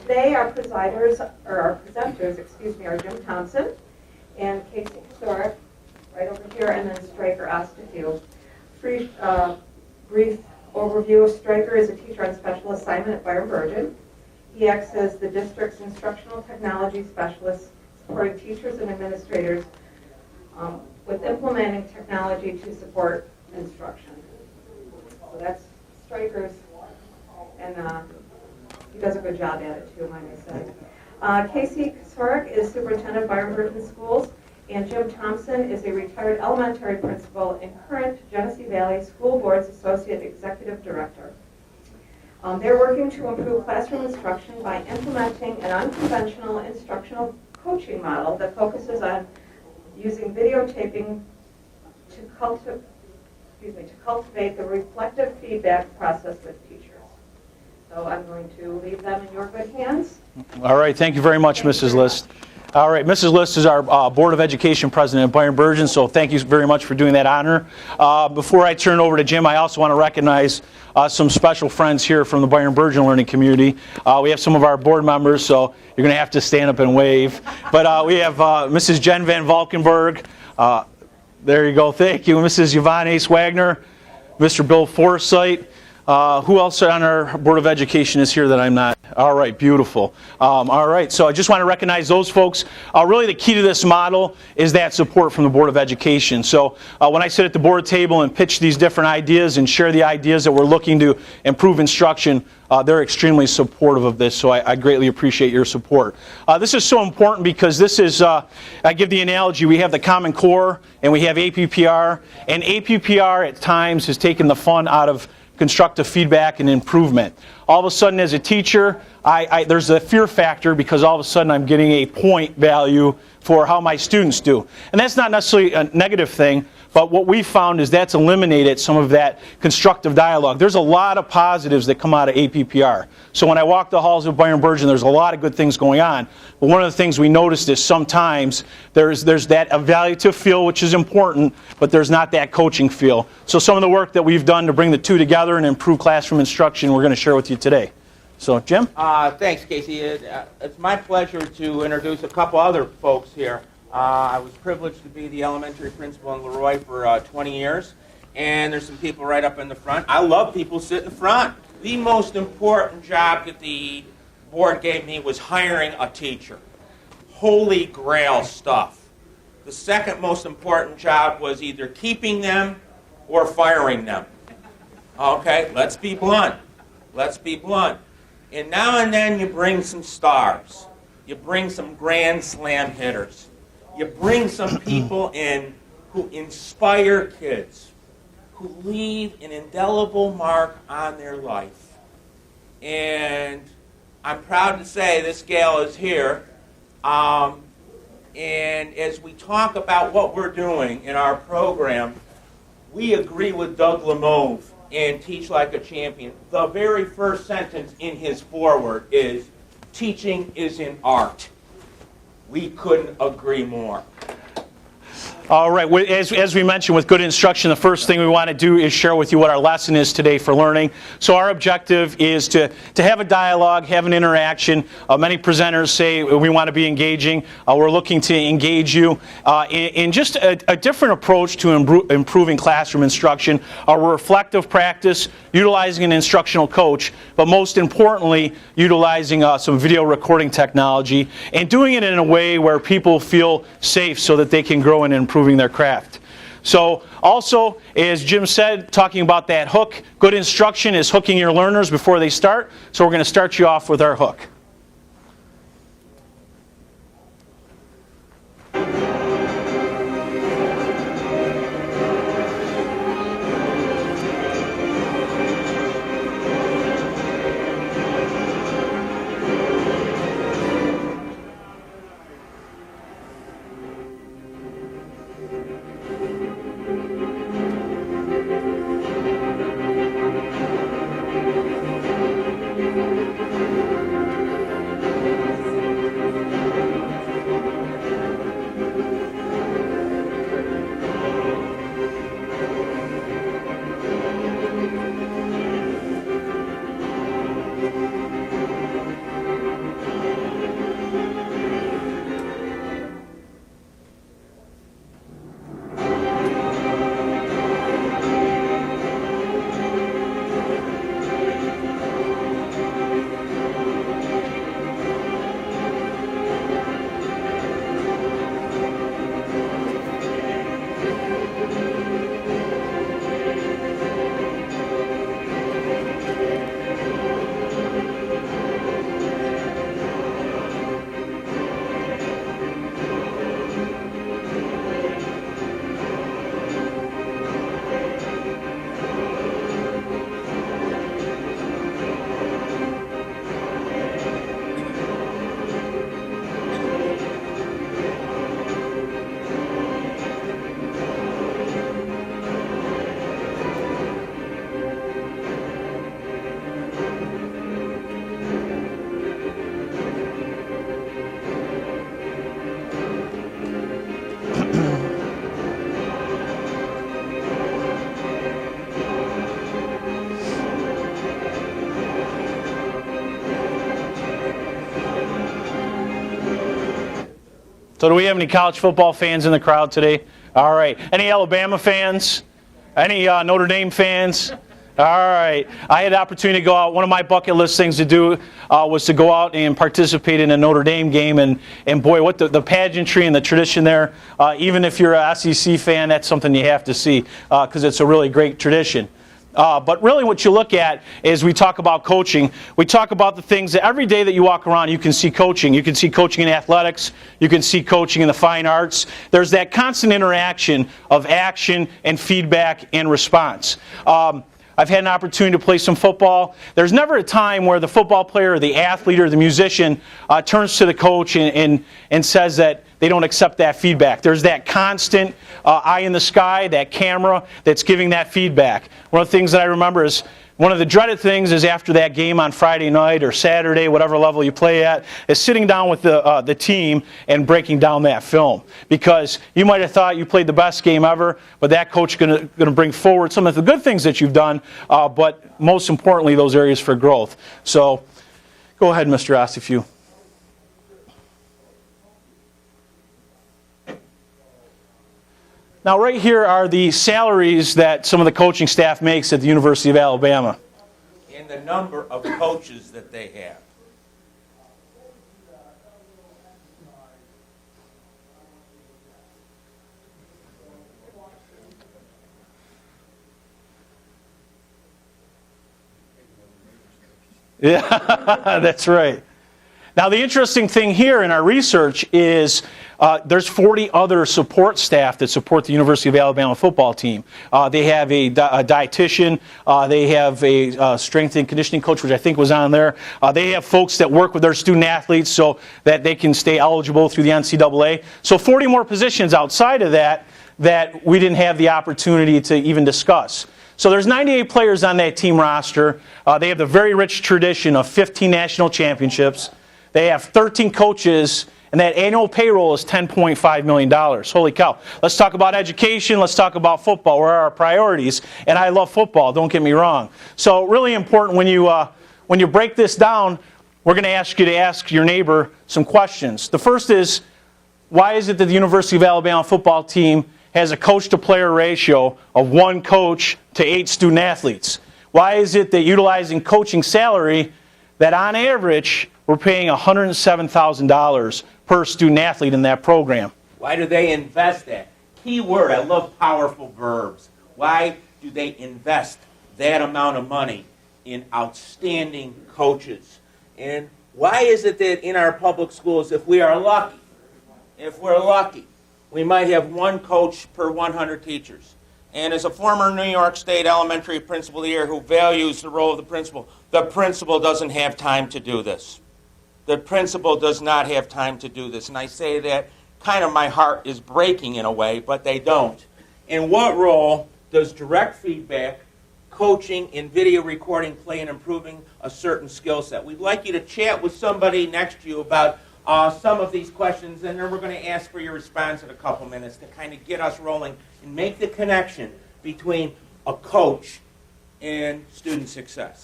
Today our presenters are Jim Thompson and Kosiorek, right over here, and then Stryker Ostafue. Brief overview of Stryker is a teacher on special assignment at Byron Burgeon. He acts as the district's instructional technology specialist, supporting teachers and administrators with implementing technology to support instruction. So that's Stryker's, and he does a good job at it too, might I say. Kosiorek is superintendent of Byron Burgeon Schools, and Jim Thompson is a retired elementary principal and current Genesee Valley School Board's Associate Executive Director. They're working to improve classroom instruction by implementing an unconventional instructional coaching model that focuses on using videotaping to cultivate the reflective feedback process with teachers. So I'm going to leave them in your good hands. All right, thank you very much, Mrs. List. All right, Mrs. List is our Board of Education President at Byron Burgeon, so thank you very much for doing that honor. Before I turn it over to Jim, I also want to recognize some special friends here from the Byron Burgeon learning community. We have some of our board members, so you're going to have to stand up and wave. But we have Mrs. Jen Van Valkenburg. There you go, thank you. Mrs. Yvonne Ace Wagner, Mr. Bill Forsythe. Who else on our Board of Education is here that I'm not? All right, beautiful. All right, so I just want to recognize those folks. Really the key to this model is that support from the Board of Education. So when I sit at the board table and pitch these different ideas and share the ideas that we're looking to improve instruction, they're extremely supportive of this, so I greatly appreciate your support. This is so important because this is, I give the analogy, we have the Common Core and we have APPR, and APPR at times has taken the fun out of constructive feedback and improvement. All of a sudden as a teacher, there's a fear factor because all of a sudden I'm getting a point value for how my students do. And that's not necessarily a negative thing, but what we found is that's eliminated some of that constructive dialogue. There's a lot of positives that come out of APPR. So when I walk the halls of Byron Burgeon, there's a lot of good things going on. But one of the things we noticed is sometimes there's that evaluative feel, which is important, but there's not that coaching feel. So some of the work that we've done to bring the two together and improve classroom instruction, we're going to share with you today. So, Jim? Thanks, Casey. It's my pleasure to introduce a couple other folks here. I was privileged to be the elementary principal in Leroy for 20 years, and there's some people right up in the front. I love people sitting in front. The most important job that the board gave me was hiring a teacher. Holy grail stuff. The second most important job was either keeping them or firing them. Okay, let's be blunt. Let's be blunt. And now and then you bring some stars. You bring some grand slam hitters. You bring some people in who inspire kids, who leave an indelible mark on their life. And I'm proud to say this gal is here. And as we talk about what we're doing in our program, we agree with Doug Lemove in Teach Like a Champion. The very first sentence in his foreword is, teaching is an art. We couldn't agree more. All right, as we mentioned, with good instruction, the first thing we want to do is share with you what our lesson is today for learning. So our objective is to have a dialogue, have an interaction. Many presenters say we want to be engaging. We're looking to engage you in just a different approach to improving classroom instruction, a reflective practice, utilizing an instructional coach, but most importantly, utilizing some video recording technology and doing it in a way where people feel safe so that they can grow and improving their craft. So also, as Jim said, talking about that hook, good instruction is hooking your learners before they start. So we're going to start you off with our hook. So do we have any college football fans in the crowd today? All right. Any Alabama fans? Any Notre Dame fans? All right. I had the opportunity to go out. One of my bucket list things to do was to go out and participate in a Notre Dame game. And boy, what the pageantry and the tradition there, even if you're a SEC fan, that's something you have to see because it's a really great tradition. But really what you look at is we talk about coaching. We talk about the things that every day that you walk around you can see coaching. You can see coaching in athletics. You can see coaching in the fine arts. There's that constant interaction of action and feedback and response. I've had an opportunity to play some football. There's never a time where the football player or the athlete or the musician turns to the coach and says that they don't accept that feedback. There's that constant eye in the sky, that camera that's giving that feedback. One of the things that I remember is one of the dreaded things is after that game on Friday night or Saturday, whatever level you play at, is sitting down with the team and breaking down that film. Because you might have thought you played the best game ever, but that coach is going to bring forward some of the good things that you've done, but most importantly, those areas for growth. So go ahead, Mr. Ross, if you... Now, right here are the salaries that some of the coaching staff makes at the University of Alabama. And the number of coaches that they have. Yeah, that's right. Now, the interesting thing here in our research is there's 40 other support staff that support the University of Alabama football team. They have a dietitian. They have a strength and conditioning coach, which I think was on there. They have folks that work with their student athletes so that they can stay eligible through the NCAA. So 40 more positions outside of that we didn't have the opportunity to even discuss. So there's 98 players on that team roster. They have the very rich tradition of 15 national championships. They have 13 coaches, and that annual payroll is $10.5 million. Holy cow. Let's talk about education. Let's talk about football. Where are our priorities? And I love football, don't get me wrong. So really important when you break this down, we're going to ask you to ask your neighbor some questions. The first is, why is it that the University of Alabama football team has a coach-to-player ratio of 1 coach to 8 student athletes? Why is it that utilizing coaching salary that on average we're paying $107,000 per student athlete in that program? Why do they invest that? Key word, I love powerful verbs. Why do they invest that amount of money in outstanding coaches? And why is it that in our public schools, if we're lucky, we might have 1 coach per 100 teachers? And as a former New York State elementary principal here who values the role of the principal doesn't have time to do this. The principal does not have time to do this. And I say that kind of my heart is breaking in a way, but they don't. In what role does direct feedback, coaching, and video recording play in improving a certain skill set? We'd like you to chat with somebody next to you about some of these questions, and then we're going to ask for your response in a couple minutes to kind of get us rolling and make the connection between a coach and student success.